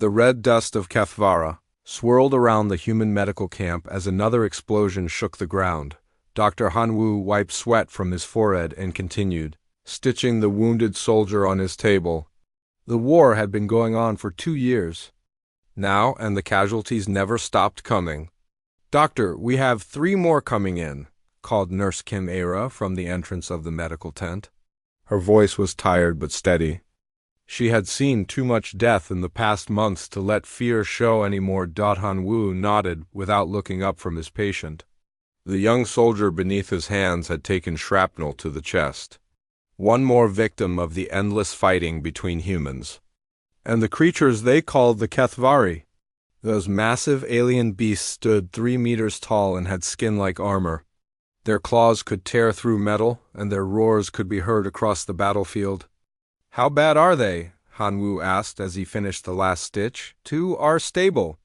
The red dust of Kethvara swirled around the human medical camp as another explosion shook the ground. Dr. Hanwoo wiped sweat from his forehead and continued, stitching the wounded soldier on his table. The war had been going on for 2 years now, and the casualties never stopped coming. "Doctor, we have 3 more coming in," called Nurse Kim Era from the entrance of the medical tent. Her voice was tired but steady. She had seen too much death in the past months to let fear show any more. Han-woo nodded without looking up from his patient. The young soldier beneath his hands had taken shrapnel to the chest. One more victim of the endless fighting between humans. And the creatures they called the Kethvari. Those massive alien beasts stood 3 meters tall and had skin like armor. Their claws could tear through metal, and their roars could be heard across the battlefield. "How bad are they?" Hanwoo asked as he finished the last stitch. "2 are stable."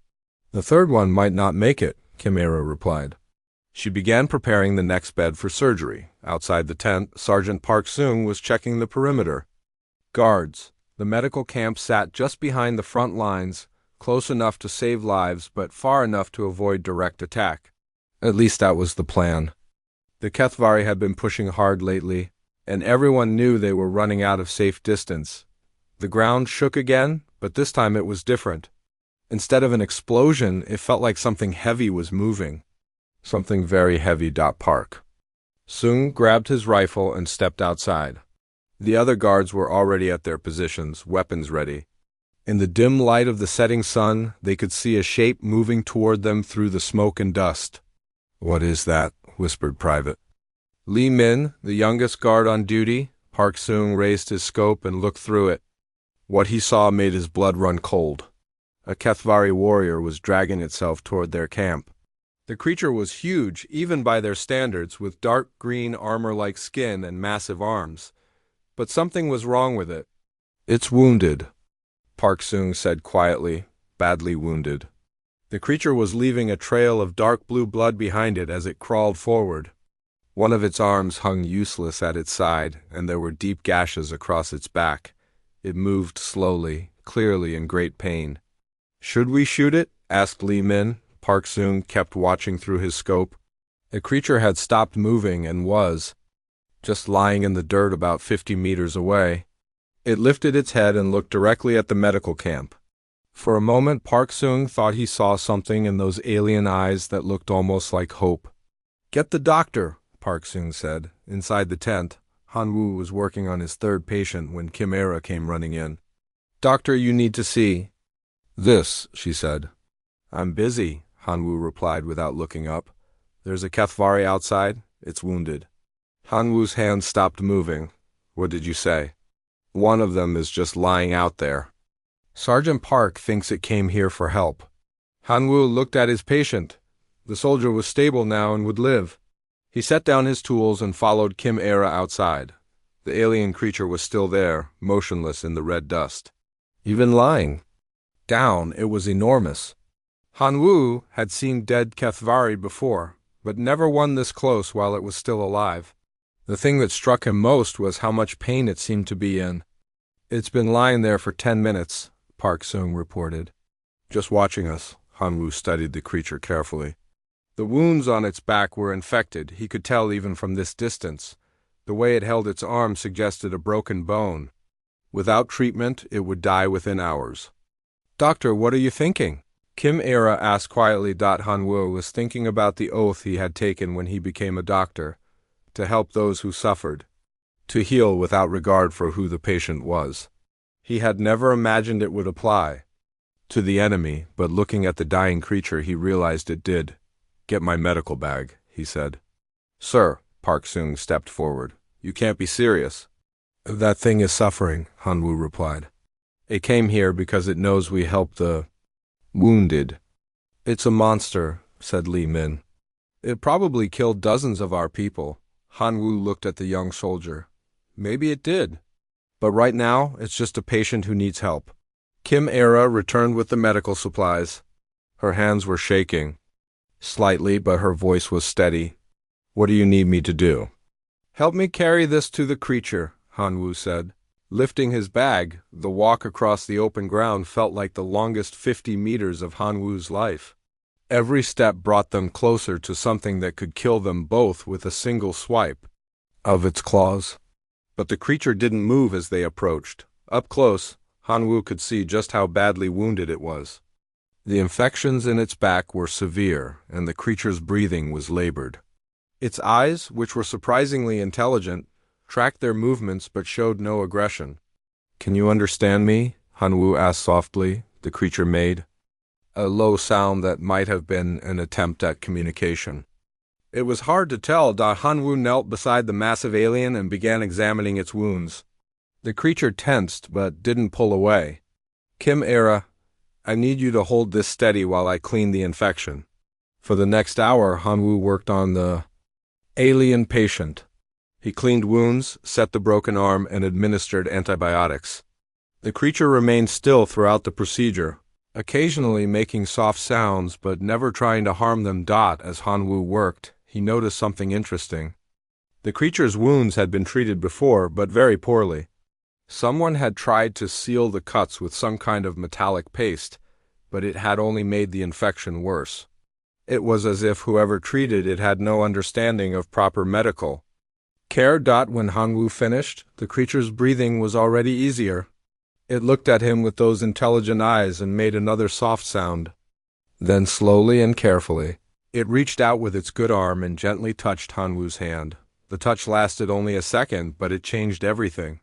"The 3rd one might not make it," Kim Era replied. She began preparing the next bed for surgery. Outside the tent, Sergeant Park Seung was checking the perimeter. Guards. The medical camp sat just behind the front lines, close enough to save lives but far enough to avoid direct attack. At least that was the plan. The Kethvari had been pushing hard lately, and everyone knew they were running out of safe distance. The ground shook again, but this time it was different. Instead of an explosion, it felt like something heavy was moving. Something very heavy. Park Seung grabbed his rifle and stepped outside. The other guards were already at their positions, weapons ready. In the dim light of the setting sun, they could see a shape moving toward them through the smoke and dust. "What is that?" whispered Private Lee Min, the youngest guard on duty. Park Seung raised his scope and looked through it. What he saw made his blood run cold. A Kethvari warrior was dragging itself toward their camp. The creature was huge, even by their standards, with dark green armor-like skin and massive arms. But something was wrong with it. "It's wounded," Park Seung said quietly, "badly wounded." The creature was leaving a trail of dark blue blood behind it as it crawled forward. One of its arms hung useless at its side, and there were deep gashes across its back. It moved slowly, clearly in great pain. "Should we shoot it?" asked Lee Min. Park Seung kept watching through his scope. The creature had stopped moving and was just lying in the dirt about 50 meters away. It lifted its head and looked directly at the medical camp. For a moment, Park Seung thought he saw something in those alien eyes that looked almost like hope. "Get the doctor," Park Seung said. Inside the tent, Hanwoo was working on his 3rd patient when Kim Era came running in. "Doctor, you need to see." "This," she said. "I'm busy," Hanwoo replied without looking up. "There's a Kethvari outside. It's wounded." Hanwoo's hand stopped moving. "What did you say?" "One of them is just lying out there. Sergeant Park thinks it came here for help." Hanwoo looked at his patient. The soldier was stable now and would live. He set down his tools and followed Kim Era outside. The alien creature was still there, motionless in the red dust. Even lying down, it was enormous. Hanwoo had seen dead Kethvari before, but never one this close while it was still alive. The thing that struck him most was how much pain it seemed to be in. "It's been lying there for 10 minutes, Park Seung reported. "Just watching us." Hanwoo studied the creature carefully. The wounds on its back were infected, he could tell even from this distance. The way it held its arm suggested a broken bone. Without treatment, it would die within hours. "Doctor, what are you thinking?" Kim Era asked quietly. Hanwoo was thinking about the oath he had taken when he became a doctor, to help those who suffered, to heal without regard for who the patient was. He had never imagined it would apply to the enemy, but looking at the dying creature he realized it did. "Get my medical bag," he said. "Sir," Park Seung stepped forward. "You can't be serious." "That thing is suffering," Hanwoo replied. "It came here because it knows we help the wounded." "It's a monster," said Lee Min. "It probably killed dozens of our people." Hanwoo looked at the young soldier. "Maybe it did. But right now, it's just a patient who needs help." Kim Era returned with the medical supplies. Her hands were shaking slightly, but her voice was steady. "What do you need me to do?" "Help me carry this to the creature," Hanwoo said. Lifting his bag, the walk across the open ground felt like the longest 50 meters of Han Wu's life. Every step brought them closer to something that could kill them both with a single swipe of its claws. But the creature didn't move as they approached. Up close, Han Wu could see just how badly wounded it was. The infections in its back were severe, and the creature's breathing was labored. Its eyes, which were surprisingly intelligent, tracked their movements but showed no aggression. "Can you understand me?" Han Wu asked softly. The creature made a low sound that might have been an attempt at communication. It was hard to tell. Han Wu knelt beside the massive alien and began examining its wounds. The creature tensed but didn't pull away. "Kim Era, I need you to hold this steady while I clean the infection." For the next hour, Han Wu worked on the alien patient. He cleaned wounds, set the broken arm, and administered antibiotics. The creature remained still throughout the procedure, occasionally making soft sounds but never trying to harm them. As Han Wu worked, he noticed something interesting. The creature's wounds had been treated before, but very poorly. Someone had tried to seal the cuts with some kind of metallic paste, but it had only made the infection worse. It was as if whoever treated it had no understanding of proper medical care. When Han Wu finished, the creature's breathing was already easier. It looked at him with those intelligent eyes and made another soft sound. Then slowly and carefully, it reached out with its good arm and gently touched Han Wu's hand. The touch lasted only a second, but it changed everything.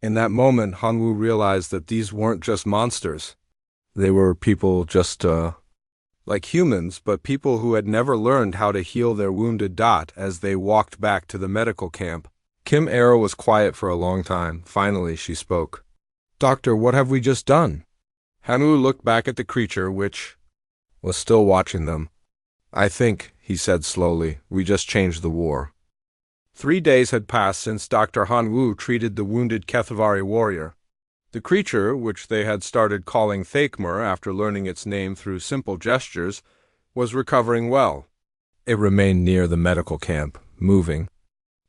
In that moment, Han Wu realized that these weren't just monsters. They were people just, like humans, but people who had never learned how to heal their wounded. As they walked back to the medical camp, Kim Era was quiet for a long time. Finally, she spoke. "Doctor, what have we just done?" Han Wu looked back at the creature, which was still watching them. "I think," he said slowly, "we just changed the war." 3 days had passed since Dr. Han Wu treated the wounded Kethvari warrior. The creature, which they had started calling Thakmer after learning its name through simple gestures, was recovering well. It remained near the medical camp, moving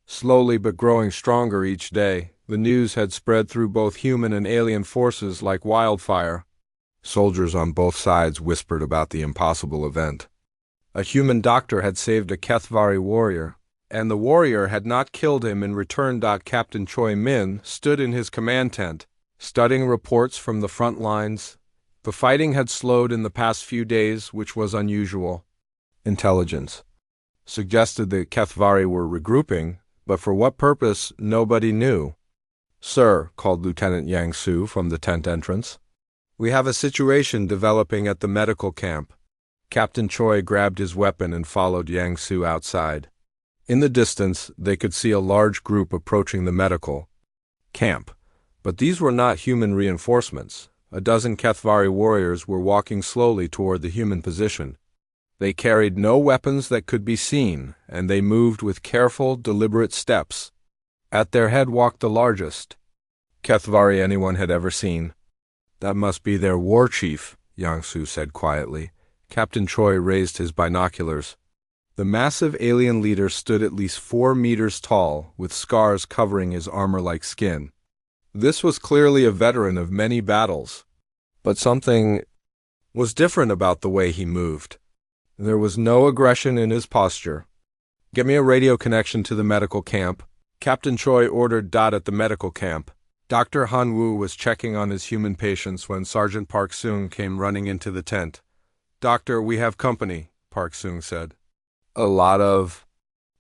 slowly but growing stronger each day. The news had spread through both human and alien forces like wildfire. Soldiers on both sides whispered about the impossible event. A human doctor had saved a Kethvari warrior, and the warrior had not killed him in return. Captain Choi Min stood in his command tent, studying reports from the front lines. The fighting had slowed in the past few days, which was unusual. Intelligence suggested the Kethvari were regrouping, but for what purpose, nobody knew. "Sir," called Lieutenant Yang Su from the tent entrance, "we have a situation developing at the medical camp." Captain Choi grabbed his weapon and followed Yang Su outside. In the distance, they could see a large group approaching the medical camp. But these were not human reinforcements. A dozen Kethvari warriors were walking slowly toward the human position. They carried no weapons that could be seen, and they moved with careful, deliberate steps. At their head walked the largest Kethvari anyone had ever seen. "That must be their war chief," Yang Su said quietly. Captain Choi raised his binoculars. The massive alien leader stood at least 4 meters tall, with scars covering his armor-like skin. This was clearly a veteran of many battles, but something was different about the way he moved. There was no aggression in his posture. "Get me a radio connection to the medical camp," Captain Choi ordered. At the medical camp, Dr. Han Wu was checking on his human patients when Sergeant Park Seung came running into the tent. "Doctor, we have company," Park Seung said. "A lot of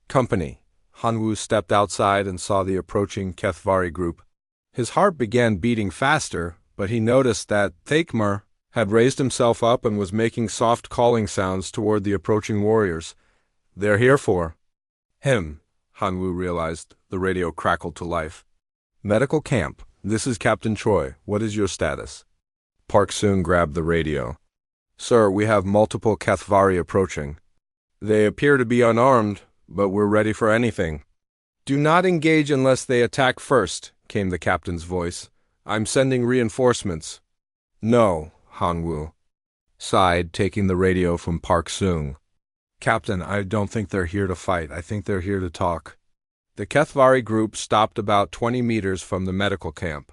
company." Han Wu stepped outside and saw the approaching Kethvari group. His heart began beating faster, but he noticed that Thakmer had raised himself up and was making soft calling sounds toward the approaching warriors. "They're here for him," Han Wu realized. The radio crackled to life. "Medical camp, this is Captain Choi. What is your status?" Park Seung grabbed the radio. "Sir, we have multiple Kethvari approaching. They appear to be unarmed, but we're ready for anything." "Do not engage unless they attack first," came the captain's voice. "I'm sending reinforcements." "No," Han Wu sighed, taking the radio from Park Seung. "Captain, I don't think they're here to fight. I think they're here to talk." The Kethvari group stopped about 20 meters from the medical camp.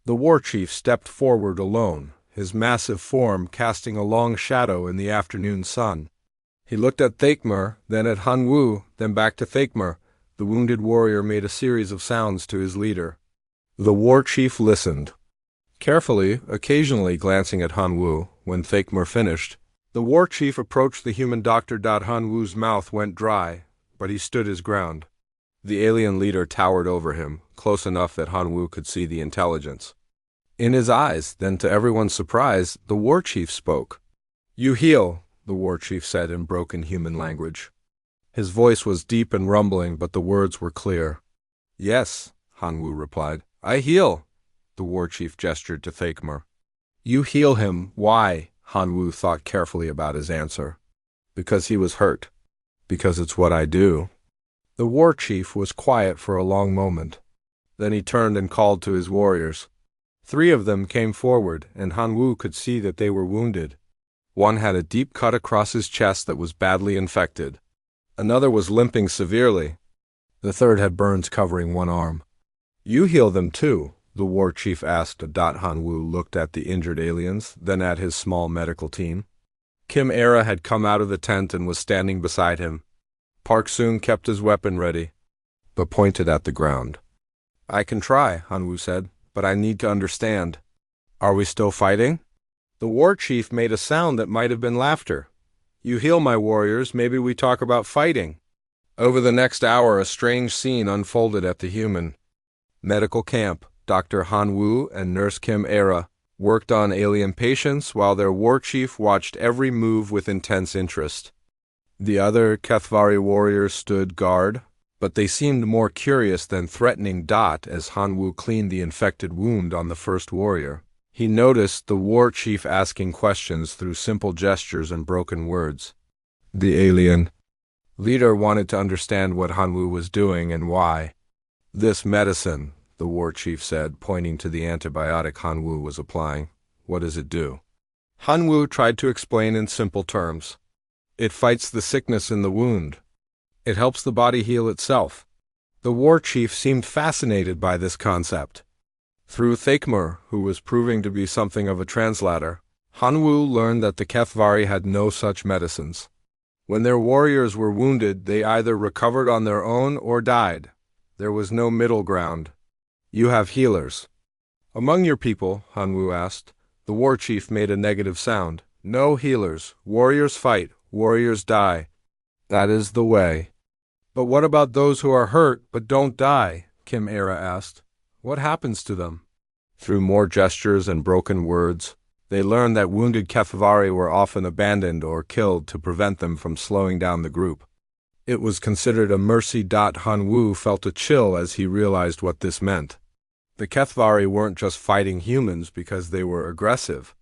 The war chief stepped forward alone, his massive form casting a long shadow in the afternoon sun. He looked at Thakmer, then at Hanwoo, then back to Thakmer. The wounded warrior made a series of sounds to his leader. The war chief listened. Carefully, occasionally glancing at Hanwoo, when Thakmer finished, the war chief approached the human doctor. Hanwoo's mouth went dry, but he stood his ground. The alien leader towered over him, close enough that Hanwoo could see the intelligence in his eyes. Then, to everyone's surprise, the war chief spoke. "You heal," the war chief said in broken human language. His voice was deep and rumbling, but the words were clear. "Yes," Hanwoo replied. "I heal." The war chief gestured to Thakmer. "You heal him. Why?" Hanwoo thought carefully about his answer. "Because he was hurt. Because it's what I do." The war chief was quiet for a long moment. Then he turned and called to his warriors. 3 of them came forward, and Hanwoo could see that they were wounded. One had a deep cut across his chest that was badly infected. Another was limping severely. The third had burns covering one arm. "You heal them too?" the war chief asked. Hanwoo looked at the injured aliens, then at his small medical team. Kim Era had come out of the tent and was standing beside him. Park Soon kept his weapon ready, but pointed at the ground. "I can try," Hanwoo said, "but I need to understand. Are we still fighting?" The war chief made a sound that might have been laughter. "You heal my warriors, maybe we talk about fighting." Over the next hour, a strange scene unfolded at the human medical camp. Dr. Hanwoo and Nurse Kim Era worked on alien patients while their war chief watched every move with intense interest. The other Kethvari warriors stood guard, but they seemed more curious than threatening. As Hanwoo cleaned the infected wound on the first warrior, he noticed the war chief asking questions through simple gestures and broken words. The alien leader wanted to understand what Hanwoo was doing and why. "This medicine," the war chief said, pointing to the antibiotic Hanwoo was applying. "What does it do?" Hanwoo tried to explain in simple terms. "It fights the sickness in the wound. It helps the body heal itself." The war chief seemed fascinated by this concept. Through Thakmer, who was proving to be something of a translator, Hanwoo learned that the Kethvari had no such medicines. When their warriors were wounded, they either recovered on their own or died. There was no middle ground. "You have healers among your people?" Hanwoo asked. The war chief made a negative sound. "No healers. Warriors fight. Warriors die. That is the way." "But what about those who are hurt but don't die?" Kim Era asked. "What happens to them?" Through more gestures and broken words, they learned that wounded Kethvari were often abandoned or killed to prevent them from slowing down the group. It was considered a mercy. Hanwoo felt a chill as he realized what this meant. The Kethvari weren't just fighting humans because they were aggressive.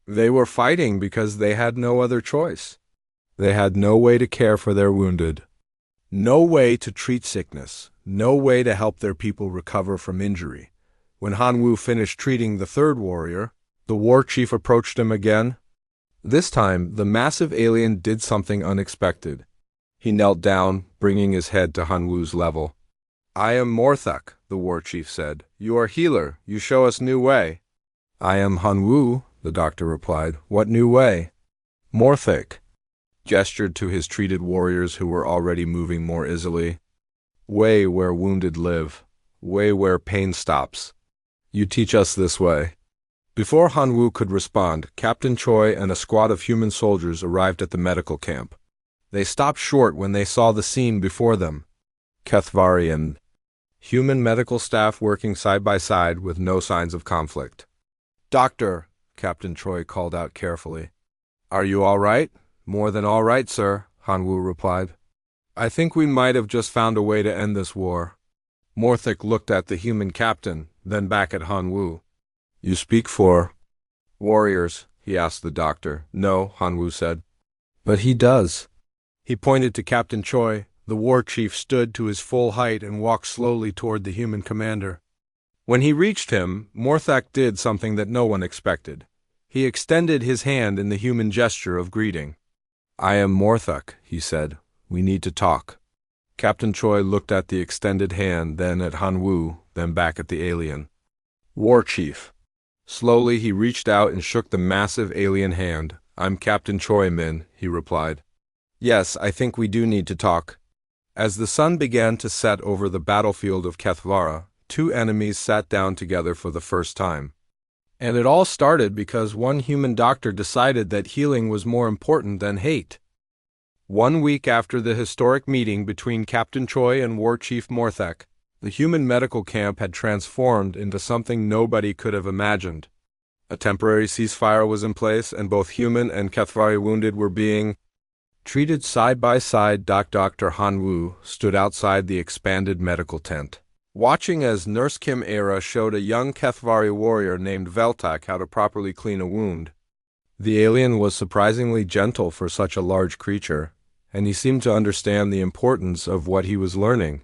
They were fighting because they had no other choice. They had no way to care for their wounded, no way to treat sickness, no way to help their people recover from injury. When Hanwoo finished treating the third warrior, the war chief approached him again. This time, the massive alien did something unexpected. He knelt down, bringing his head to Hanwoo's level. "I am Morthuk," the war chief said. "You are healer. You show us new way." "I am Hanwoo," the doctor replied. "What new way?" Morthuk gestured to his treated warriors who were already moving more easily. "Way where wounded live. Way where pain stops. You teach us this way." Before Hanwoo could respond, Captain Choi and a squad of human soldiers arrived at the medical camp. They stopped short when they saw the scene before them. Kethvari and human medical staff working side by side with no signs of conflict. "Doctor," Captain Choi called out carefully. "Are you all right?" "More than all right, sir," Hanwoo replied. "I think we might have just found a way to end this war." Morthuk looked at the human captain, then back at Hanwoo. "You speak for warriors?" he asked the doctor. "No," Hanwoo said. "But he does." He pointed to Captain Choi. The war chief stood to his full height and walked slowly toward the human commander. When he reached him, Morthuk did something that no one expected. He extended his hand in the human gesture of greeting. "I am Morthuk," he said. "We need to talk." Captain Choi looked at the extended hand, then at Han Wu, then back at the alien. War Chief. Slowly he reached out and shook the massive alien hand. I'm Captain Choi, Min, he replied. Yes, I think we do need to talk. As the sun began to set over the battlefield of Kethvara, two enemies sat down together for the first time. And it all started because one human doctor decided that healing was more important than hate. 1 week after the historic meeting between Captain Choi and War Chief Morthek, the human medical camp had transformed into something nobody could have imagined. A temporary ceasefire was in place, and both human and Kethvari wounded were being treated side by side. Dr. Han Wu stood outside the expanded medical tent, watching as Nurse Kim Era showed a young Kethvari warrior named Veltak how to properly clean a wound. The alien was surprisingly gentle for such a large creature, and he seemed to understand the importance of what he was learning.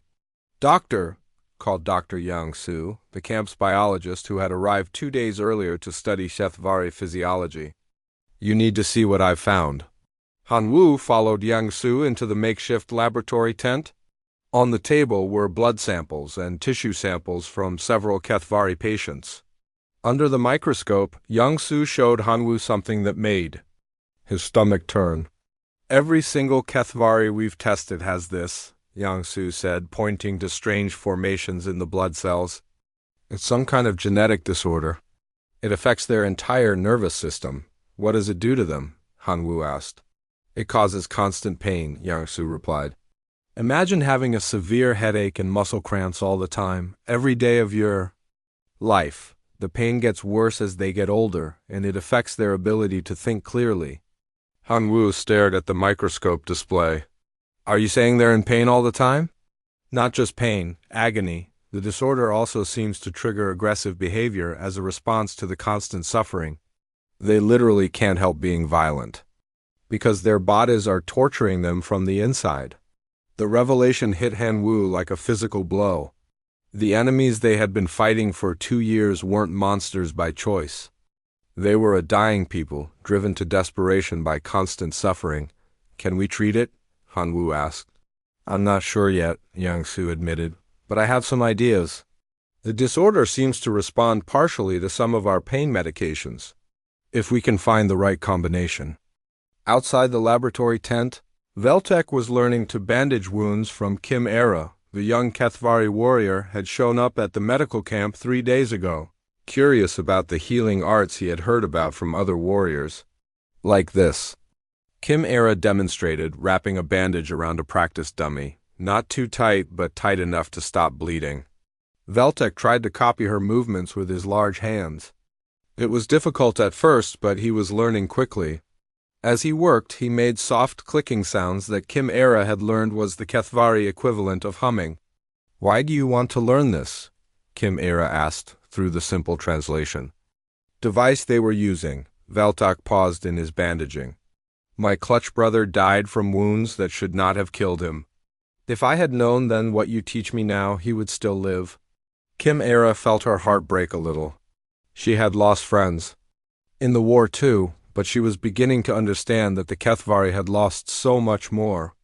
Doctor, called Dr. Yang Su, the camp's biologist who had arrived 2 days earlier to study Kethvari physiology. You need to see what I've found. Han Wu followed Yang Su into the makeshift laboratory tent. On the table were blood samples and tissue samples from several Kethvari patients. Under the microscope, Yang Su showed Han Wu something that made his stomach turn. Every single Kethvari we've tested has this, Yang Su said, pointing to strange formations in the blood cells. It's some kind of genetic disorder. It affects their entire nervous system. What does it do to them? Han Wu asked. It causes constant pain, Yang Su replied. Imagine having a severe headache and muscle cramps all the time, every day of your life. The pain gets worse as they get older, and it affects their ability to think clearly. Han Wu stared at the microscope display. Are you saying they're in pain all the time? Not just pain, agony. The disorder also seems to trigger aggressive behavior as a response to the constant suffering. They literally can't help being violent, because their bodies are torturing them from the inside. The revelation hit Han Wu like a physical blow. The enemies they had been fighting for 2 years weren't monsters by choice. They were a dying people, driven to desperation by constant suffering. Can we treat it? Han Wu asked. I'm not sure yet, Yang Su admitted, but I have some ideas. The disorder seems to respond partially to some of our pain medications, if we can find the right combination. Outside the laboratory tent, Veltek was learning to bandage wounds from Kim Era. The young Kethvari warrior had shown up at the medical camp 3 days ago, curious about the healing arts he had heard about from other warriors. Like this. Kim Era demonstrated, wrapping a bandage around a practice dummy, not too tight but tight enough to stop bleeding. Veltek tried to copy her movements with his large hands. It was difficult at first, but he was learning quickly. As he worked, he made soft clicking sounds that Kim Era had learned was the Kethvari equivalent of humming. Why do you want to learn this? Kim Era asked, through the simple translation. Device they were using. Veltak paused in his bandaging. My clutch brother died from wounds that should not have killed him. If I had known then what you teach me now, he would still live. Kim Era felt her heart break a little. She had lost friends. In the war too, but she was beginning to understand that the Kethvari had lost so much more.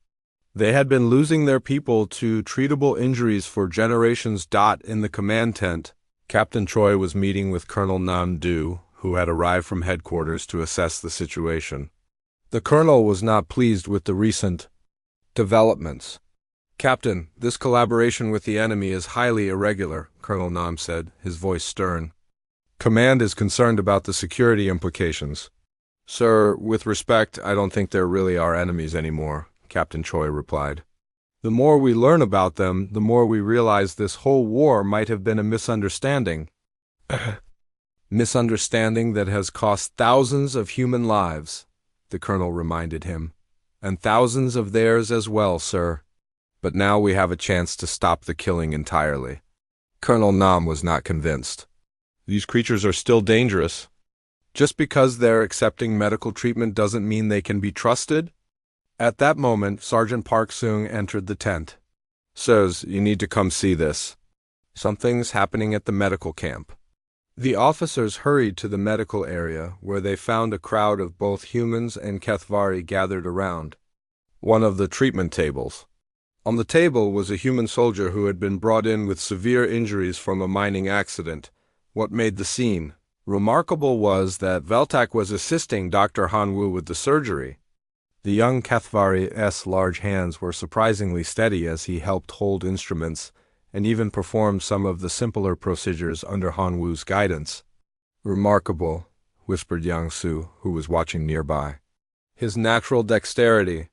They had been losing their people to treatable injuries for generations. In the command tent, Captain Choi was meeting with Colonel Nam Du, who had arrived from headquarters to assess the situation. The colonel was not pleased with the recent developments. Captain, this collaboration with the enemy is highly irregular, Colonel Nam said, his voice stern. Command is concerned about the security implications. Sir, with respect, I don't think there really are enemies anymore, Captain Choi replied. The more we learn about them, the more we realize this whole war might have been a misunderstanding. Misunderstanding that has cost thousands of human lives, the colonel reminded him. And thousands of theirs as well, sir. But now we have a chance to stop the killing entirely. Colonel Nam was not convinced. These creatures are still dangerous. Just because they're accepting medical treatment doesn't mean they can be trusted? At that moment, Sergeant Park Seung entered the tent. Sirs, you need to come see this. Something's happening at the medical camp. The officers hurried to the medical area, where they found a crowd of both humans and Kethvari gathered around one of the treatment tables. On the table was a human soldier who had been brought in with severe injuries from a mining accident. What made the scene remarkable was that Veltak was assisting Dr. Hanwu with the surgery. The young Kethvari's large hands were surprisingly steady as he helped hold instruments and even performed some of the simpler procedures under Hanwu's guidance. "Remarkable," whispered Yang Su, who was watching nearby. "His natural dexterity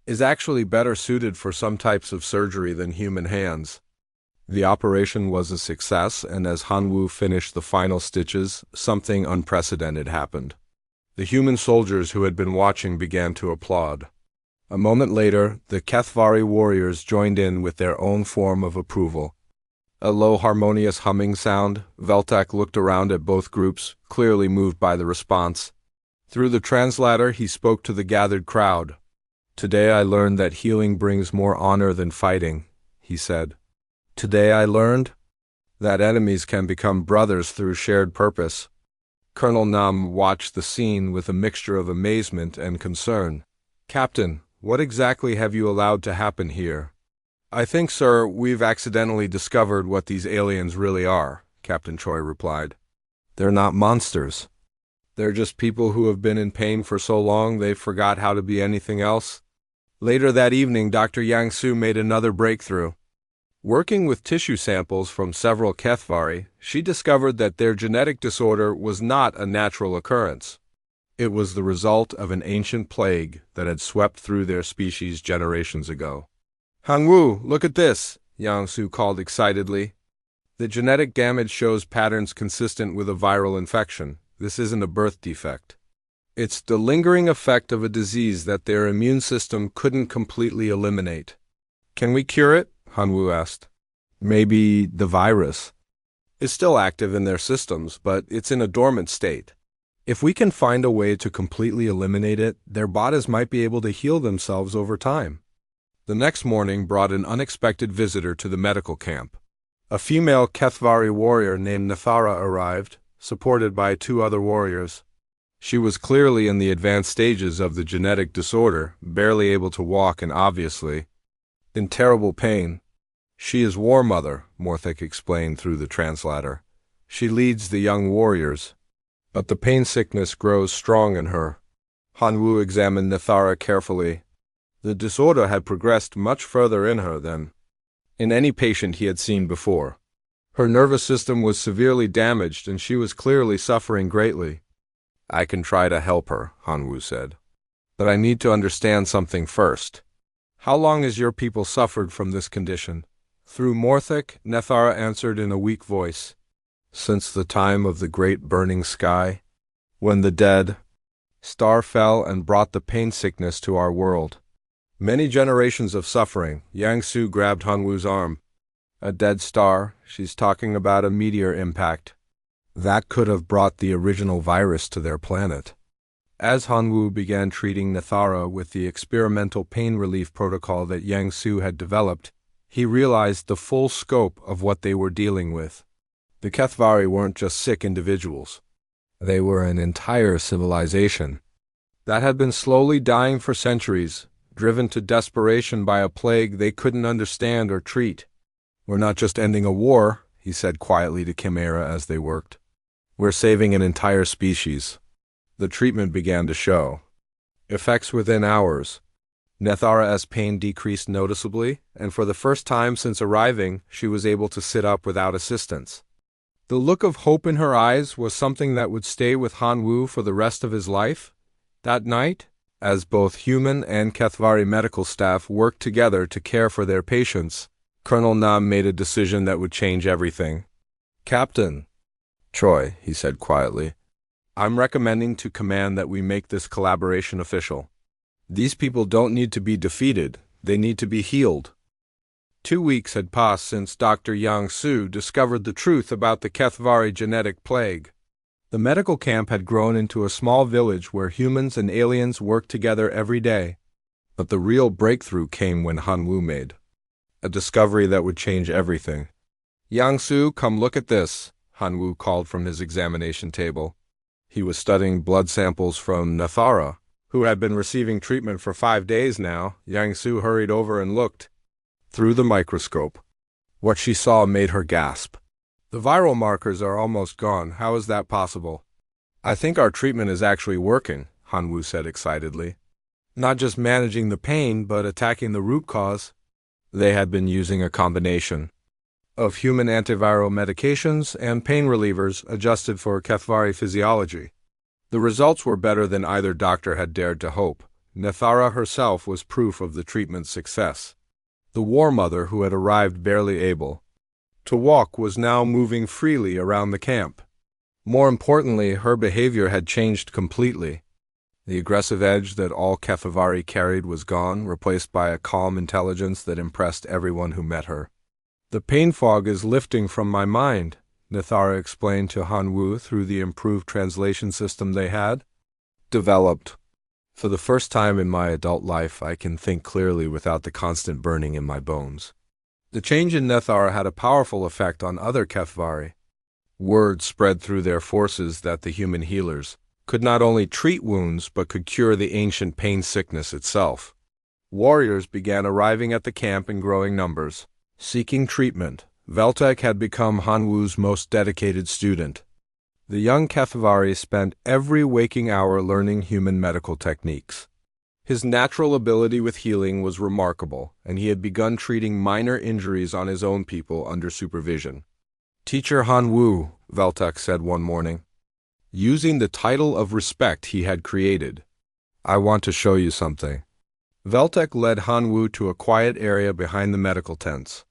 is actually better suited for some types of surgery than human hands." The operation was a success, and as Hanwu finished the final stitches, something unprecedented happened. The human soldiers who had been watching began to applaud. A moment later, the Kethvari warriors joined in with their own form of approval. A low harmonious humming sound. Veltak looked around at both groups, clearly moved by the response. Through the translator, he spoke to the gathered crowd. "Today I learned that healing brings more honor than fighting," he said. "Today I learned that enemies can become brothers through shared purpose." Colonel Nam watched the scene with a mixture of amazement and concern. "Captain, what exactly have you allowed to happen here?" "I think, sir, we've accidentally discovered what these aliens really are," Captain Choi replied. "They're not monsters. They're just people who have been in pain for so long they forgot how to be anything else." Later that evening, Dr. Yang Su made another breakthrough. Working with tissue samples from several Kethvari, she discovered that their genetic disorder was not a natural occurrence. It was the result of an ancient plague that had swept through their species generations ago. "Hangwu, look at this," Yang Su called excitedly. "The genetic damage shows patterns consistent with a viral infection. This isn't a birth defect. It's the lingering effect of a disease that their immune system couldn't completely eliminate." "Can we cure it?" Hanwu asked. "Maybe the virus is still active in their systems, but it's in a dormant state. If we can find a way to completely eliminate it, their bodies might be able to heal themselves over time." The next morning brought an unexpected visitor to the medical camp. A female Kethvari warrior named Nathara arrived, supported by 2 other warriors. She was clearly in the advanced stages of the genetic disorder, barely able to walk and obviously in terrible pain. "She is War Mother," Morthik explained through the translator. "She leads the young warriors, but the pain sickness grows strong in her." Hanwu examined Nathara carefully. The disorder had progressed much further in her than in any patient he had seen before. Her nervous system was severely damaged and she was clearly suffering greatly. "I can try to help her," Hanwu said. "But I need to understand something first. How long has your people suffered from this condition?" Through Morthik, Nathara answered in a weak voice. "Since the time of the great burning sky, when the dead star fell and brought the pain sickness to our world." "Many generations of suffering." Yang Su grabbed Hanwu's arm. "A dead star? She's talking about a meteor impact. That could have brought the original virus to their planet." As Hanwu began treating Nathara with the experimental pain relief protocol that Yang Su had developed, he realized the full scope of what they were dealing with. The Kethvari weren't just sick individuals. They were an entire civilization that had been slowly dying for centuries, driven to desperation by a plague they couldn't understand or treat. "We're not just ending a war," he said quietly to Chimera as they worked. "We're saving an entire species." The treatment began to show effects within hours. Nathara's pain decreased noticeably, and for the first time since arriving, she was able to sit up without assistance. The look of hope in her eyes was something that would stay with Hanwu for the rest of his life. That night, as both human and Kethvari medical staff worked together to care for their patients, Colonel Nam made a decision that would change everything. "Captain Choi," he said quietly, "I'm recommending to command that we make this collaboration official. These people don't need to be defeated, they need to be healed." 2 weeks had passed since Dr. Yang Su discovered the truth about the Kethvari genetic plague. The medical camp had grown into a small village where humans and aliens worked together every day. But the real breakthrough came when Hanwu made a discovery that would change everything. "Yang Su, come look at this," Hanwu called from his examination table. He was studying blood samples from Nathara, who had been receiving treatment for 5 days now. Yang Su hurried over and looked. through the microscope. What she saw made her gasp. The viral markers are almost gone. How is that possible? I think our treatment is actually working, Hanwoo said excitedly. Not just managing the pain, but attacking the root cause. They had been using a combination of human antiviral medications and pain relievers adjusted for Kethvari physiology. The results were better than either doctor had dared to hope. Nethara herself was proof of the treatment's success. The war mother, who had arrived barely able to walk, was now moving freely around the camp. More importantly, her behavior had changed completely. The aggressive edge that all Kethvari carried was gone, replaced by a calm intelligence that impressed everyone who met her. The pain fog is lifting from my mind, Nethara explained to Hanwoo through the improved translation system they had developed. For the first time in my adult life, I can think clearly without the constant burning in my bones. The change in Nethara had a powerful effect on other Kethvari. Word spread through their forces that the human healers could not only treat wounds but could cure the ancient pain sickness itself. Warriors began arriving at the camp in growing numbers, seeking treatment. Veltek had become Hanwoo's most dedicated student. The young Kethvari spent every waking hour learning human medical techniques. His natural ability with healing was remarkable, and he had begun treating minor injuries on his own people under supervision. Teacher Hanwoo, Veltek said one morning, using the title of respect he had created, I want to show you something. Veltek led Hanwoo to a quiet area behind the medical tents.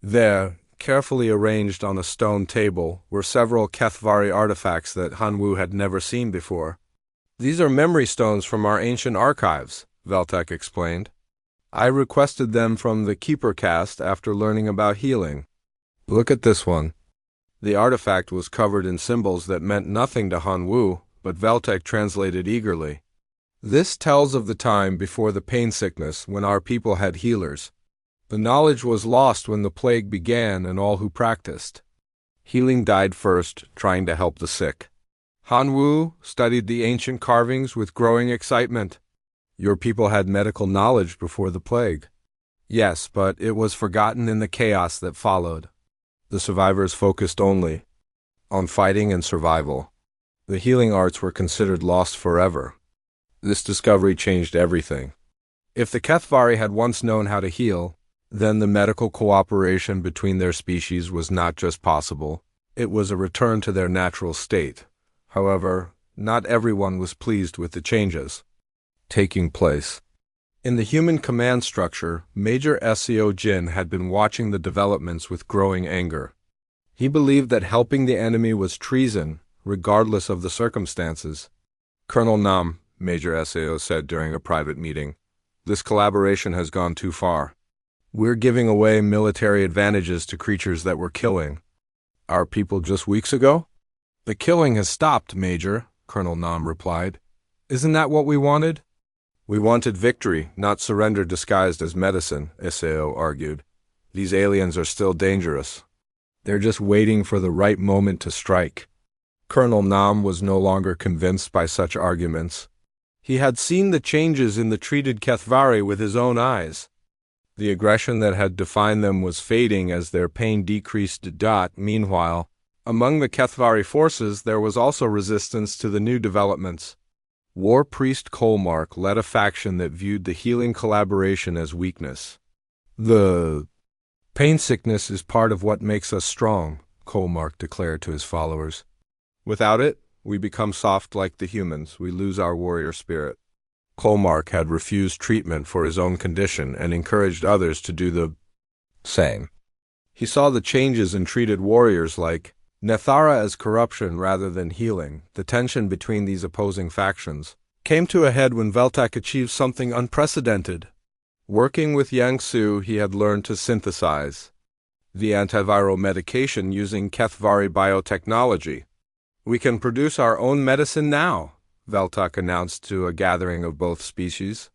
There, carefully arranged on a stone table, were several Kethvari artifacts that Hanwoo had never seen before. These are memory stones from our ancient archives, Veltek explained. I requested them from the Keeper caste after learning about healing. Look at this one. The artifact was covered in symbols that meant nothing to Hanwoo, but Veltek translated eagerly. This tells of the time before the pain sickness, when our people had healers. The knowledge was lost when the plague began and all who practiced. Healing died first, trying to help the sick. Hanwoo studied the ancient carvings with growing excitement. Your people had medical knowledge before the plague. Yes, but it was forgotten in the chaos that followed. The survivors focused only on fighting and survival. The healing arts were considered lost forever. This discovery changed everything. If the Kethvari had once known how to heal, then the medical cooperation between their species was not just possible, it was a return to their natural state. However, not everyone was pleased with the changes taking place. In the human command structure, Major Seo Jin had been watching the developments with growing anger. He believed that helping the enemy was treason, regardless of the circumstances. Colonel Nam, Major Seo said during a private meeting, this collaboration has gone too far. We're giving away military advantages to creatures that we're killing. Our people just weeks ago? The killing has stopped, Major, Colonel Nam replied. Isn't that what we wanted? We wanted victory, not surrender disguised as medicine, Seo argued. These aliens are still dangerous. They're just waiting for the right moment to strike. Colonel Nam was no longer convinced by such arguments. He had seen the changes in the treated Kethvari with his own eyes. The aggression that had defined them was fading as their pain decreased. Meanwhile, among the Kethvari forces there was also resistance to the new developments. War Priest Kolmark led a faction that viewed the healing collaboration as weakness. The pain sickness is part of what makes us strong, Kolmark declared to his followers. Without it, we become soft like the humans. We lose our warrior spirit. Kolmark had refused treatment for his own condition and encouraged others to do the same. He saw the changes in treated warriors like Nethara as corruption rather than healing. The tension between these opposing factions came to a head when Veltek achieved something unprecedented. Working with Yang Su, he had learned to synthesize the antiviral medication using Kethvari biotechnology. We can produce our own medicine now, Veltek announced to a gathering of both species.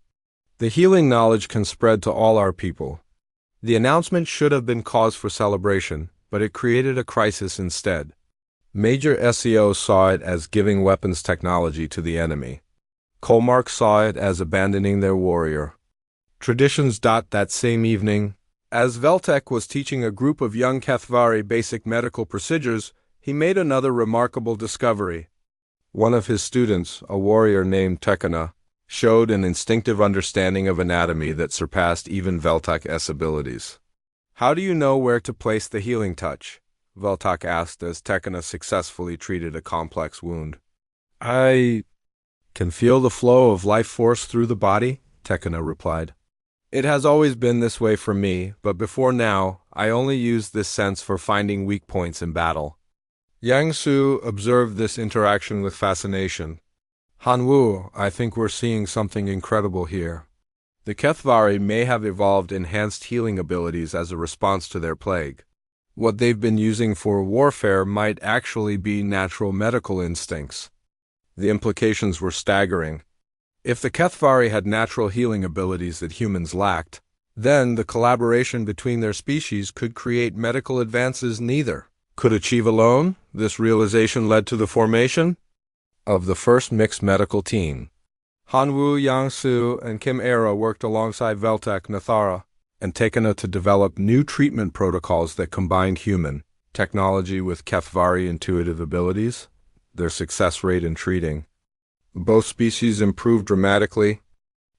The healing knowledge can spread to all our people. The announcement should have been cause for celebration, but it created a crisis instead. Major Seo saw it as giving weapons technology to the enemy. Kolmark saw it as abandoning their warrior traditions. That same evening, As Veltek was teaching a group of young Kethvari basic medical procedures, he made another remarkable discovery. One of his students, a warrior named Tekena, showed an instinctive understanding of anatomy that surpassed even Veltek's abilities. "How do you know where to place the healing touch?" Veltek asked as Tekena successfully treated a complex wound. "I can feel the flow of life force through the body," Tekena replied. "It has always been this way for me, but before now, I only used this sense for finding weak points in battle." Yang Su observed this interaction with fascination. "Hanwu, I think we're seeing something incredible here. The Kethvari may have evolved enhanced healing abilities as a response to their plague. What they've been using for warfare might actually be natural medical instincts." The implications were staggering. If the Kethvari had natural healing abilities that humans lacked, then the collaboration between their species could create medical advances neither could achieve alone. This realization led to the formation of the first mixed medical team. Hanwu, Yang Su, and Kim Era worked alongside Veltek, Nathara, and Tekena to develop new treatment protocols that combined human technology with Kethvari intuitive abilities. Their success rate in treating both species improved dramatically.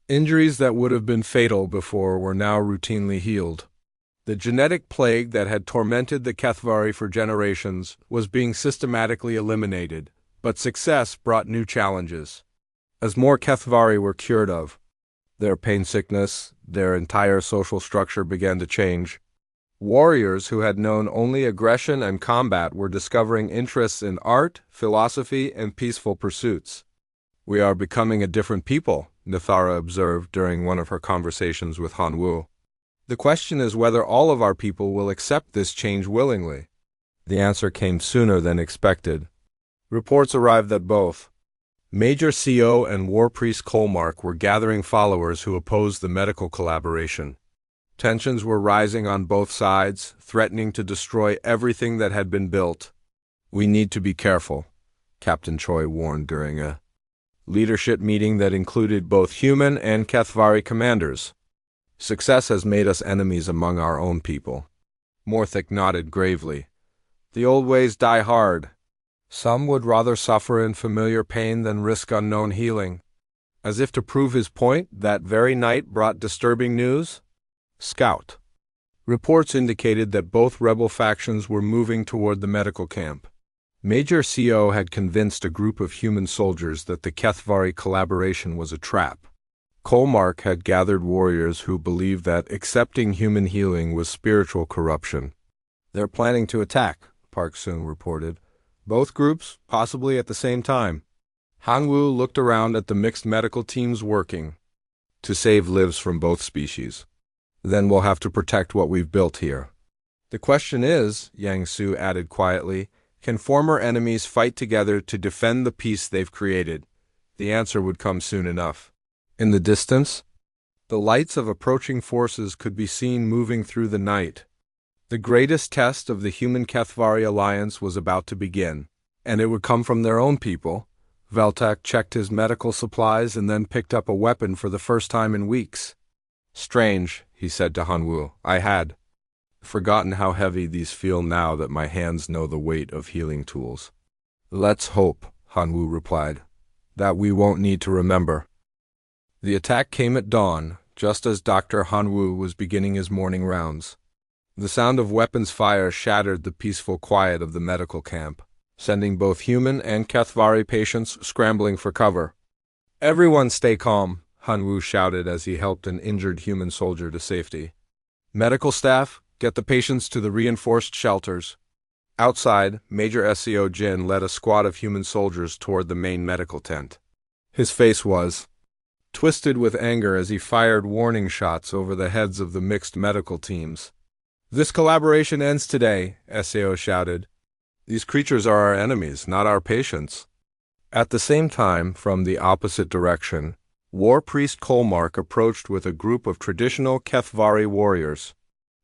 Injuries that would have been fatal before were now routinely healed. The genetic plague that had tormented the Kethvari for generations was being systematically eliminated, but success brought new challenges. As more Kethvari were cured of their pain sickness, their entire social structure began to change. Warriors who had known only aggression and combat were discovering interests in art, philosophy, and peaceful pursuits. "We are becoming a different people," Nathara observed during one of her conversations with Hanwu. "The question is whether all of our people will accept this change willingly." The answer came sooner than expected. Reports arrived that both Major CO and War Priest Kolmark were gathering followers who opposed the medical collaboration. Tensions were rising on both sides, threatening to destroy everything that had been built. "We need to be careful," Captain Choi warned during a leadership meeting that included both human and Kethvari commanders. "Success has made us enemies among our own people." Morthik nodded gravely. "The old ways die hard. Some would rather suffer in familiar pain than risk unknown healing." As if to prove his point, that very night brought disturbing news. Scout reports indicated that both rebel factions were moving toward the medical camp. Major CO had convinced a group of human soldiers that the Kethvari collaboration was a trap. Kolmark had gathered warriors who believed that accepting human healing was spiritual corruption. "They're planning to attack," Park Soon reported. "Both groups, possibly at the same time." Hanwu looked around at the mixed medical teams working to save lives from both species. "Then we'll have to protect what we've built here." "The question is," Yang Su added quietly, "can former enemies fight together to defend the peace they've created?" The answer would come soon enough. In the distance, the lights of approaching forces could be seen moving through the night. The greatest test of the human Kethvari alliance was about to begin, and it would come from their own people. Veltek checked his medical supplies and then picked up a weapon for the first time in weeks. "Strange," he said to Hanwu. "I had forgotten how heavy these feel now that my hands know the weight of healing tools." "Let's hope," Hanwu replied, "that we won't need to remember." The attack came at dawn, just as Dr. Hanwu was beginning his morning rounds. The sound of weapons fire shattered the peaceful quiet of the medical camp, sending both human and Kethvari patients scrambling for cover. "Everyone stay calm," Hanwu shouted as he helped an injured human soldier to safety. "Medical staff, get the patients to the reinforced shelters." Outside, Major SCO Jin led a squad of human soldiers toward the main medical tent. His face was twisted with anger as he fired warning shots over the heads of the mixed medical teams. "This collaboration ends today," SAO shouted. "These creatures are our enemies, not our patients." At the same time, from the opposite direction, War Priest Kolmark approached with a group of traditional Kethvari warriors.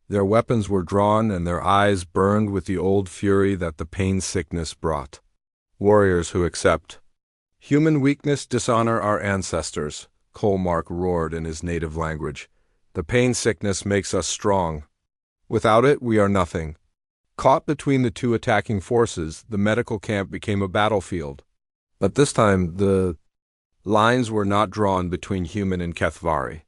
Their weapons were drawn and their eyes burned with the old fury that the pain sickness brought. "Warriors who accept human weakness dishonor our ancestors," Kolmark roared in his native language. "The pain sickness makes us strong. Without it, we are nothing. Caught between the two attacking forces, the medical camp became a battlefield. But this time, the lines were not drawn between human and Kethvari.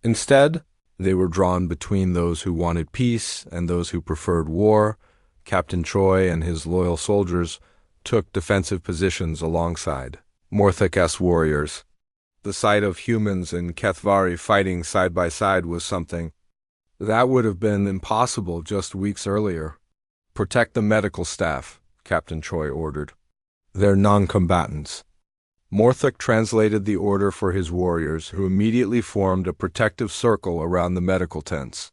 Instead, they were drawn between those who wanted peace and those who preferred war. Captain Choi and his loyal soldiers took defensive positions alongside Morthek's warriors. The sight of humans and Kethvari fighting side by side was something that would have been impossible just weeks earlier. "Protect the medical staff," Captain Choi ordered. "They're non-combatants." Morthek translated the order for his warriors, who immediately formed a protective circle around the medical tents.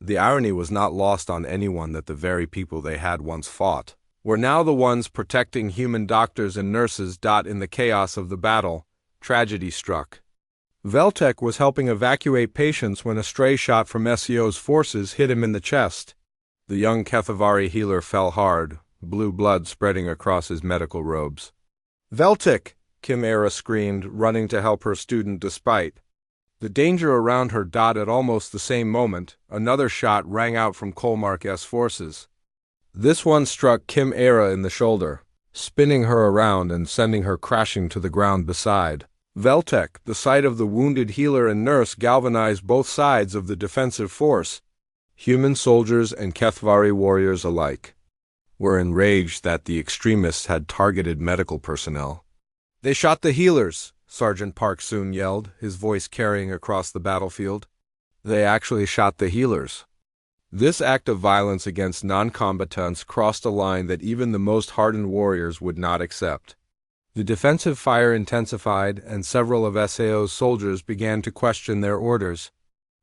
The irony was not lost on anyone that the very people they had once fought were now the ones protecting human doctors and nurses. In the chaos of the battle, tragedy struck. Veltek was helping evacuate patients when a stray shot from SEO's forces hit him in the chest. The young Kethvari healer fell hard, blue blood spreading across his medical robes. "Veltek!" Kim Era screamed, running to help her student despite the danger around her. At almost the same moment, another shot rang out from Kolmark's forces. This one struck Kim Era in the shoulder, spinning her around and sending her crashing to the ground beside Veltek. The sight of the wounded healer and nurse galvanized both sides of the defensive force. Human soldiers and Kethvari warriors alike were enraged that the extremists had targeted medical personnel. "They shot the healers," Sergeant Park soon yelled, his voice carrying across the battlefield. "They actually shot the healers." This act of violence against non-combatants crossed a line that even the most hardened warriors would not accept. The defensive fire intensified, and several of SAO's soldiers began to question their orders.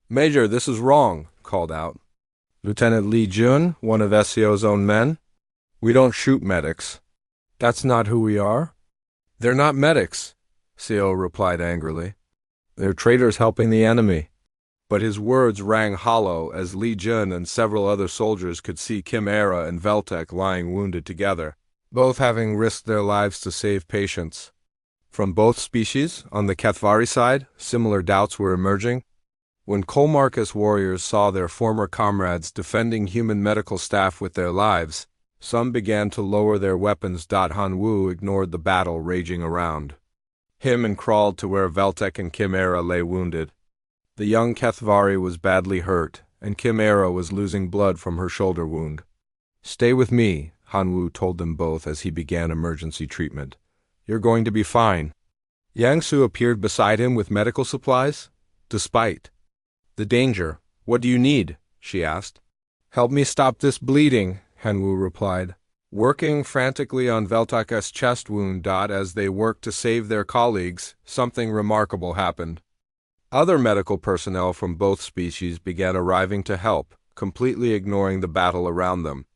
"Major, this is wrong," called out Lieutenant Lee Jun, one of SAO's own men. "We don't shoot medics." "That's not who we are." "They're not medics," Seo replied angrily. "They're traitors helping the enemy." But his words rang hollow as Lee Jun and several other soldiers could see Kim Era and Veltek lying wounded together, both having risked their lives to save patients. From both species, on the Kethvari side, similar doubts were emerging. When Kolmark's warriors saw their former comrades defending human medical staff with their lives, some began to lower their weapons. Hanwoo ignored the battle raging around him and crawled to where Veltek and Kim Era lay wounded. The young Kethvari was badly hurt, and Kim Era was losing blood from her shoulder wound. "Stay with me," Hanwoo told them both as he began emergency treatment. "You're going to be fine." Yang Su appeared beside him with medical supplies. Despite the danger, "What do you need?" she asked. "Help me stop this bleeding," Hanwoo replied, working frantically on Veltek's chest wound. As they worked to save their colleagues, something remarkable happened. Other medical personnel from both species began arriving to help, completely ignoring the battle around them.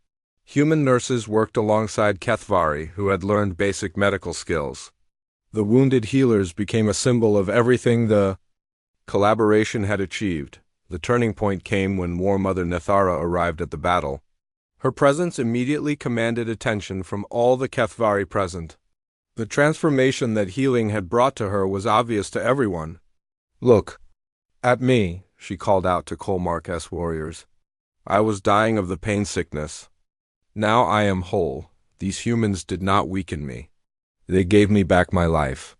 Human nurses worked alongside Kethvari, who had learned basic medical skills. The wounded healers became a symbol of everything the collaboration had achieved. The turning point came when War Mother Nethara arrived at the battle. Her presence immediately commanded attention from all the Kethvari present. The transformation that healing had brought to her was obvious to everyone. "Look at me," she called out to Kolmark's warriors. "I was dying of the pain sickness. Now I am whole. These humans did not weaken me. They gave me back my life."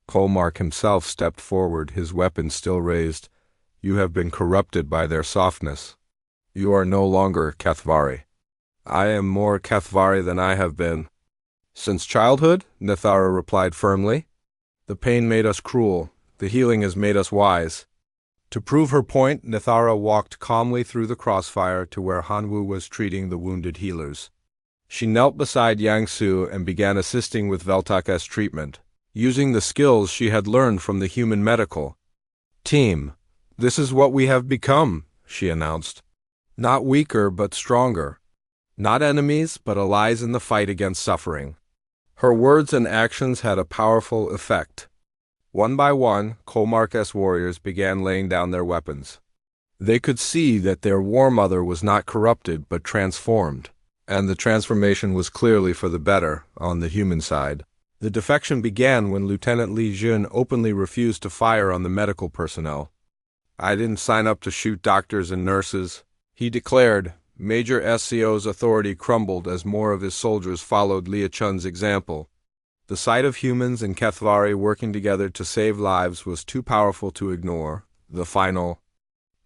Kolmark himself stepped forward, his weapon still raised. "You have been corrupted by their softness. You are no longer Kethvari." "I am more Kethvari than I have been since childhood," Nethara replied firmly. "The pain made us cruel. The healing has made us wise." To prove her point, Nethara walked calmly through the crossfire to where Hanwoo was treating the wounded healers. She knelt beside Yang Su and began assisting with Veltek's treatment, using the skills she had learned from the human medical team. "This is what we have become," she announced. "Not weaker, but stronger. Not enemies, but allies in the fight against suffering." Her words and actions had a powerful effect. One by one, Kolmark's warriors began laying down their weapons. They could see that their War Mother was not corrupted but transformed, and the transformation was clearly for the better on the human side. The defection began when Lieutenant Lee Jun openly refused to fire on the medical personnel. "I didn't sign up to shoot doctors and nurses," he declared. Major SCO's authority crumbled as more of his soldiers followed Lia Chun's example. The sight of humans and Kethvari working together to save lives was too powerful to ignore. The final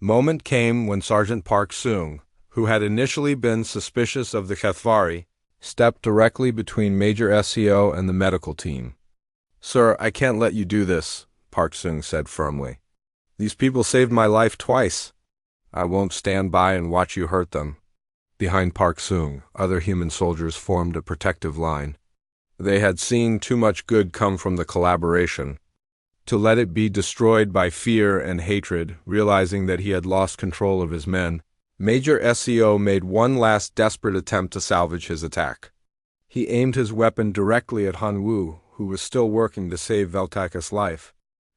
moment came when Sergeant Park Seung, who had initially been suspicious of the Kethvari, stepped directly between Major SCO and the medical team. "Sir, I can't let you do this," Park Seung said firmly. "These people saved my life twice. I won't stand by and watch you hurt them." Behind Park Seung, other human soldiers formed a protective line. They had seen too much good come from the collaboration to let it be destroyed by fear and hatred. Realizing that he had lost control of his men, Major SCO made one last desperate attempt to salvage his attack. He aimed his weapon directly at Han Wu, who was still working to save Veltak's life.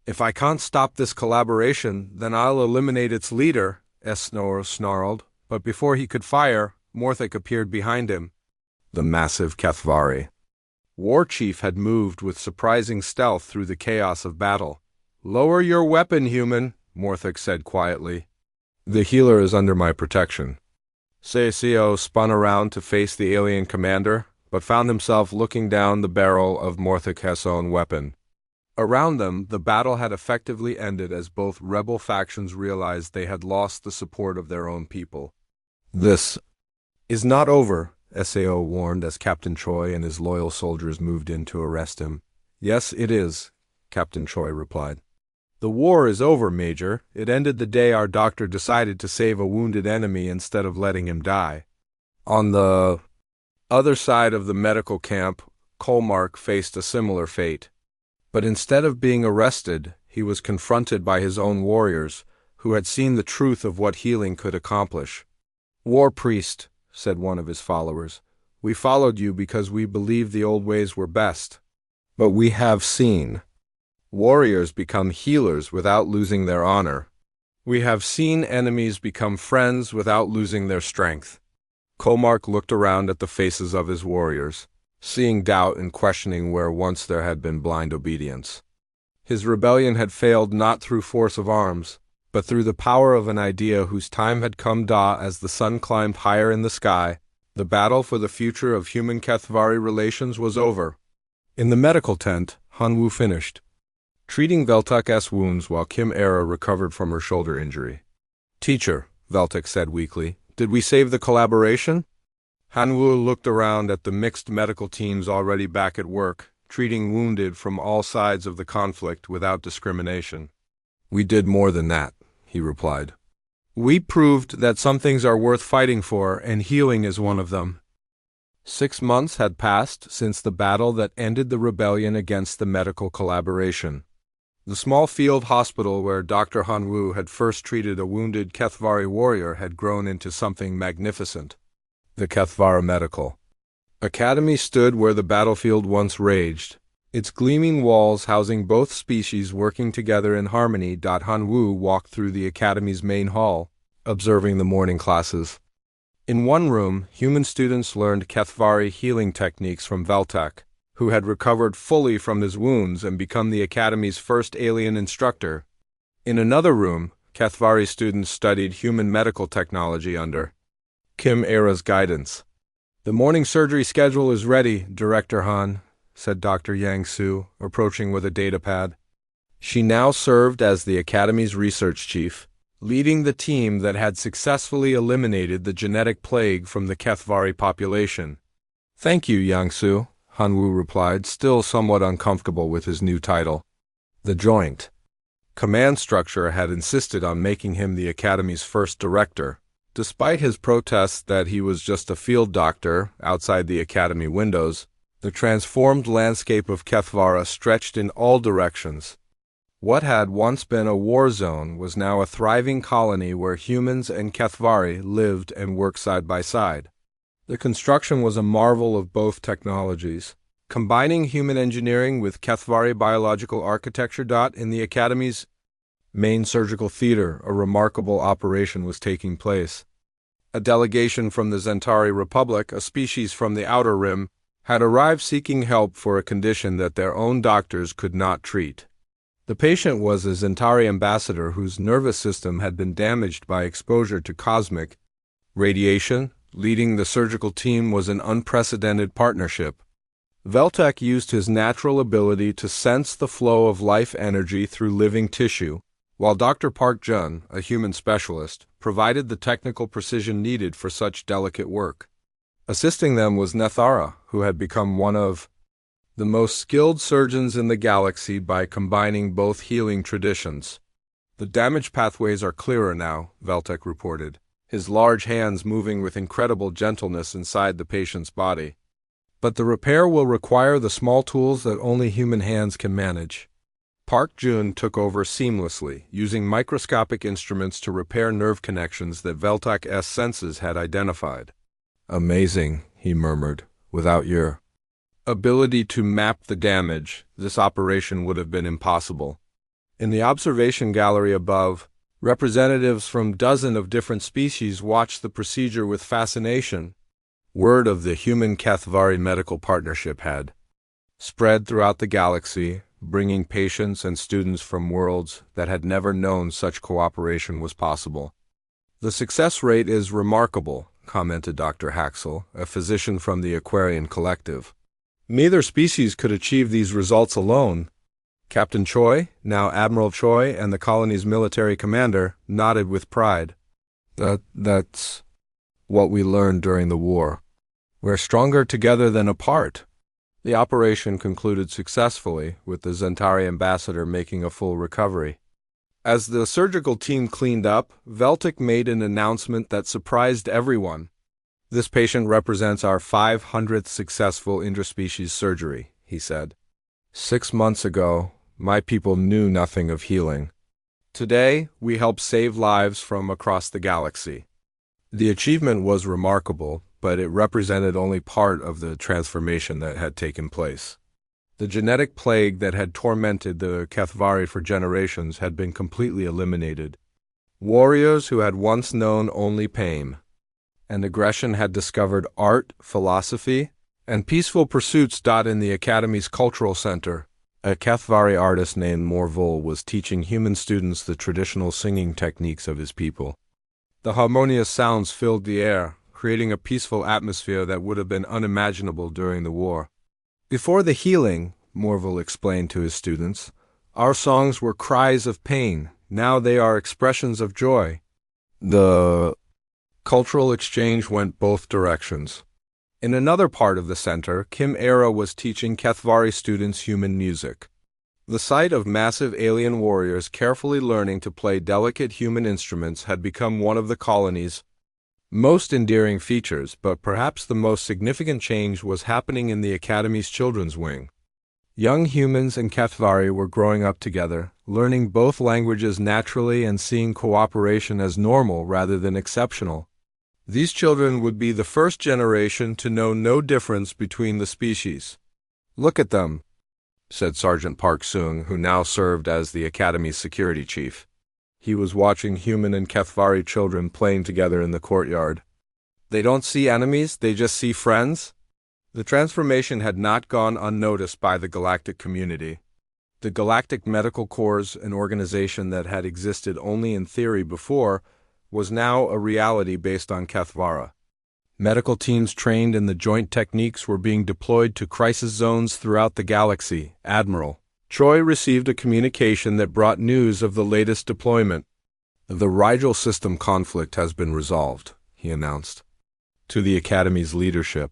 "If I can't stop this collaboration, then I'll eliminate its leader," Esnor snarled. But before he could fire, Morthik appeared behind him. The massive Kethvari war chief had moved with surprising stealth through the chaos of battle. "Lower your weapon, human," Morthik said quietly. "The healer is under my protection." Seiseo spun around to face the alien commander, but found himself looking down the barrel of Morthik's own weapon. Around them, the battle had effectively ended as both rebel factions realized they had lost the support of their own people. "This is not over," SAO warned as Captain Choi and his loyal soldiers moved in to arrest him. "Yes, it is," Captain Choi replied. "The war is over, Major. It ended the day our doctor decided to save a wounded enemy instead of letting him die." On the other side of the medical camp, Kolmark faced a similar fate. But instead of being arrested, he was confronted by his own warriors, who had seen the truth of what healing could accomplish. "War priest," said one of his followers, "we followed you because we believed the old ways were best. But we have seen warriors become healers without losing their honor. We have seen enemies become friends without losing their strength." Kolmark looked around at the faces of his warriors, seeing doubt and questioning where once there had been blind obedience. His rebellion had failed not through force of arms, but through the power of an idea whose time had come. As the sun climbed higher in the sky, the battle for the future of human Kethvari relations was over. In the medical tent, Han Wu finished treating Veltak's wounds while Kim Era recovered from her shoulder injury. "Teacher," Veltak said weakly, "did we save the collaboration?" Han Wu looked around at the mixed medical teams already back at work, treating wounded from all sides of the conflict without discrimination. "We did more than that," he replied. "We proved that some things are worth fighting for, and healing is one of them." 6 months had passed since the battle that ended the rebellion against the medical collaboration. The small field hospital where Dr. Han Wu had first treated a wounded Kethvari warrior had grown into something magnificent. The Kethvara Medical Academy stood where the battlefield once raged, its gleaming walls housing both species working together in harmony. Han Wu walked through the Academy's main hall, observing the morning classes. In one room, human students learned Kethvari healing techniques from Veltak, who had recovered fully from his wounds and become the Academy's first alien instructor. In another room, Kethvari students studied human medical technology under Kim Era's guidance. "The morning surgery schedule is ready, Director Han," said Dr. Yang Su, approaching with a datapad. She now served as the Academy's research chief, leading the team that had successfully eliminated the genetic plague from the Kethvari population. "Thank you, Yang Su," Han Wu replied, still somewhat uncomfortable with his new title. The Joint Command structure had insisted on making him the Academy's first director. Despite his protests that he was just a field doctor outside the Academy windows, the transformed landscape of Kethvara stretched in all directions. What had once been a war zone was now a thriving colony where humans and Kethvari lived and worked side by side. The construction was a marvel of both technologies, combining human engineering with Kethvari biological architecture. In the Academy's main surgical theater, a remarkable operation was taking place. A delegation from the Zentari Republic, a species from the Outer Rim, had arrived seeking help for a condition that their own doctors could not treat. The patient was a Zentari ambassador whose nervous system had been damaged by exposure to cosmic Radiation, leading the surgical team, was an unprecedented partnership. Veltek used his natural ability to sense the flow of life energy through living tissue, while Dr. Park Jun, a human specialist, provided the technical precision needed for such delicate work. Assisting them was Nethara, who had become one of the most skilled surgeons in the galaxy by combining both healing traditions. The damage pathways are clearer now, Veltek reported, his large hands moving with incredible gentleness inside the patient's body. But the repair will require the small tools that only human hands can manage. Park Jun took over seamlessly, using microscopic instruments to repair nerve connections that Veltek's senses had identified. "Amazing," he murmured. "Without your ability to map the damage, this operation would have been impossible." In the observation gallery above, representatives from dozens of different species watched the procedure with fascination. Word of the human-Kathvari medical partnership had spread throughout the galaxy, bringing patients and students from worlds that had never known such cooperation was possible. "The success rate is remarkable," commented Dr. Haxel, a physician from the Aquarian Collective. "Neither species could achieve these results alone." Captain Choi, now Admiral Choi and the colony's military commander, nodded with pride. That's what we learned during the war. We're stronger together than apart." The operation concluded successfully, with the Zentari ambassador making a full recovery. As the surgical team cleaned up, Veltek made an announcement that surprised everyone. "This patient represents our 500th successful interspecies surgery," he said. "6 months ago, my people knew nothing of healing. Today, we help save lives from across the galaxy." The achievement was remarkable, but it represented only part of the transformation that had taken place. The genetic plague that had tormented the Kathvari for generations had been completely eliminated. Warriors who had once known only pain and aggression had discovered art, philosophy, and peaceful pursuits. In the Academy's cultural center, a Kathvari artist named Morvul was teaching human students the traditional singing techniques of his people. The harmonious sounds filled the air, creating a peaceful atmosphere that would have been unimaginable during the war. "Before the healing," Morville explained to his students, "our songs were cries of pain. Now they are expressions of joy." The cultural exchange went both directions. In another part of the center, Kim Era was teaching Kathvari students human music. The sight of massive alien warriors carefully learning to play delicate human instruments had become one of the colony's most endearing features, but perhaps the most significant change was happening in the Academy's children's wing. Young humans and Kathvari were growing up together, learning both languages naturally and seeing cooperation as normal rather than exceptional. These children would be the first generation to know no difference between the species. "Look at them," said Sergeant Park Seung, who now served as the Academy's security chief. He was watching human and Kathvari children playing together in the courtyard. "They don't see enemies, they just see friends." The transformation had not gone unnoticed by the galactic community. The Galactic Medical Corps, an organization that had existed only in theory before, was now a reality based on Kathvara. Medical teams trained in the joint techniques were being deployed to crisis zones throughout the galaxy. Admiral Choi received a communication that brought news of the latest deployment. "The Rigel system conflict has been resolved," he announced to the Academy's leadership.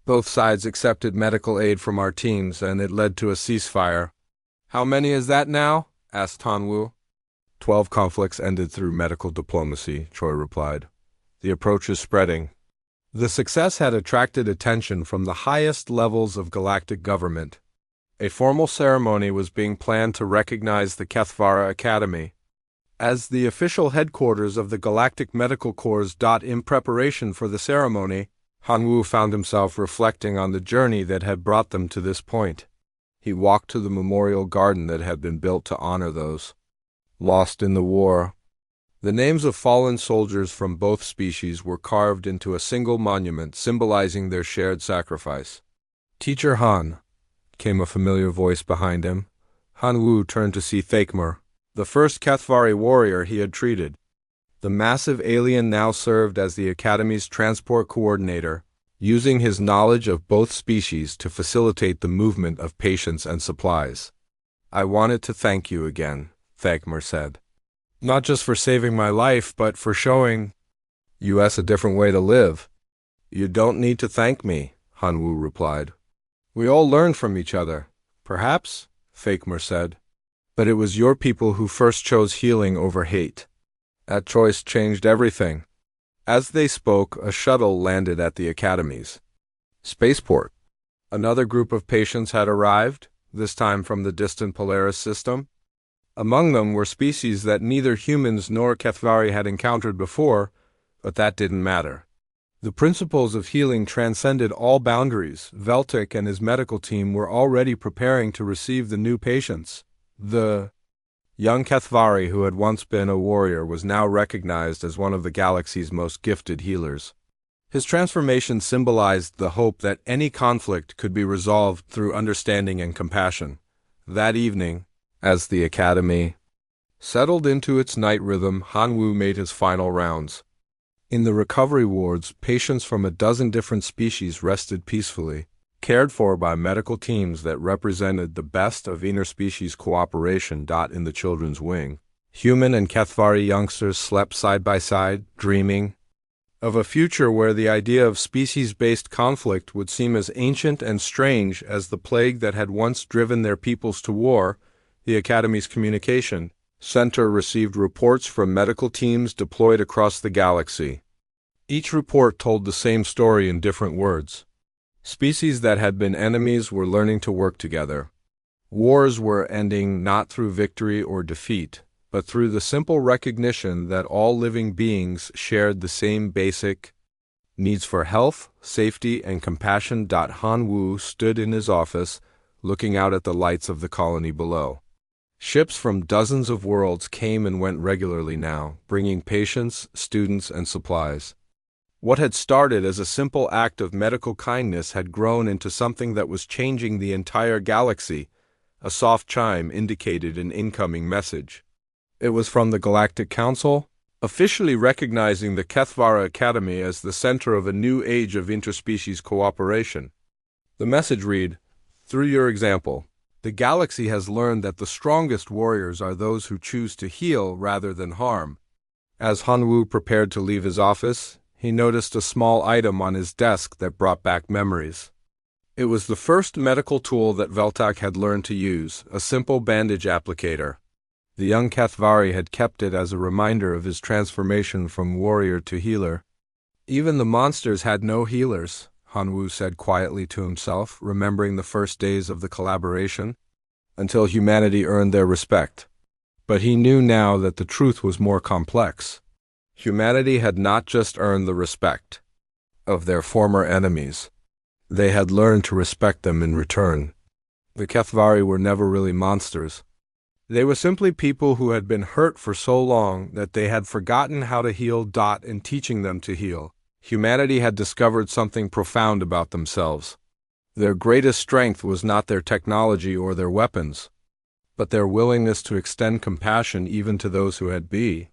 "Both sides accepted medical aid from our teams, and it led to a ceasefire." "How many is that now?" asked Hanwoo. 12 conflicts ended through medical diplomacy," Choi replied. "The approach is spreading." The success had attracted attention from the highest levels of galactic government. A formal ceremony was being planned to recognize the Kathvara Academy as the official headquarters of the Galactic Medical Corps. In preparation for the ceremony, Hanwoo found himself reflecting on the journey that had brought them to this point. He walked to the memorial garden that had been built to honor those lost in the war. The names of fallen soldiers from both species were carved into a single monument symbolizing their shared sacrifice. "Teacher Han," came a familiar voice behind him. Hanwoo turned to see Thakmer, the first Kathvari warrior he had treated. The massive alien now served as the Academy's transport coordinator, using his knowledge of both species to facilitate the movement of patients and supplies. "I wanted to thank you again," Thagmar said. "Not just for saving my life, but for showing us a different way to live." "You don't need to thank me," Hanwu replied. "We all learn from each other." "Perhaps," Thagmar said. "But it was your people who first chose healing over hate. That choice changed everything." As they spoke, a shuttle landed at the Academy's spaceport. Another group of patients had arrived, this time from the distant Polaris system. Among them were species that neither humans nor Kethvari had encountered before, but that didn't matter. The principles of healing transcended all boundaries. Veltic and his medical team were already preparing to receive the new patients. The young Kethvari, who had once been a warrior, was now recognized as one of the galaxy's most gifted healers. His transformation symbolized the hope that any conflict could be resolved through understanding and compassion. That evening, as the Academy settled into its night rhythm, Hanwu made his final rounds. In the recovery wards, patients from a dozen different species rested peacefully, cared for by medical teams that represented the best of interspecies cooperation. In the children's wing, human and Kethvari youngsters slept side by side, dreaming of a future where the idea of species-based conflict would seem as ancient and strange as the plague that had once driven their peoples to war. The Academy's communication center received reports from medical teams deployed across the galaxy. Each report told the same story in different words. Species that had been enemies were learning to work together. Wars were ending not through victory or defeat, but through the simple recognition that all living beings shared the same basic needs for health, safety, and compassion. Hanwu stood in his office, looking out at the lights of the colony below. Ships from dozens of worlds came and went regularly now, bringing patients, students, and supplies. What had started as a simple act of medical kindness had grown into something that was changing the entire galaxy. A soft chime indicated an incoming message. It was from the Galactic Council, officially recognizing the Kethvara Academy as the center of a new age of interspecies cooperation. The message read, "Through your example, the galaxy has learned that the strongest warriors are those who choose to heal rather than harm." As Hanwu prepared to leave his office, he noticed a small item on his desk that brought back memories. It was the first medical tool that Veltak had learned to use, a simple bandage applicator. The young Kethvari had kept it as a reminder of his transformation from warrior to healer. "Even the monsters had no healers," Hanwu said quietly to himself, remembering the first days of the collaboration, until humanity earned their respect. But he knew now that the truth was more complex. Humanity had not just earned the respect of their former enemies. They had learned to respect them in return. The Kethvari were never really monsters. They were simply people who had been hurt for so long that they had forgotten how to heal. In teaching them to heal, humanity had discovered something profound about themselves. Their greatest strength was not their technology or their weapons, but their willingness to extend compassion even to those who had been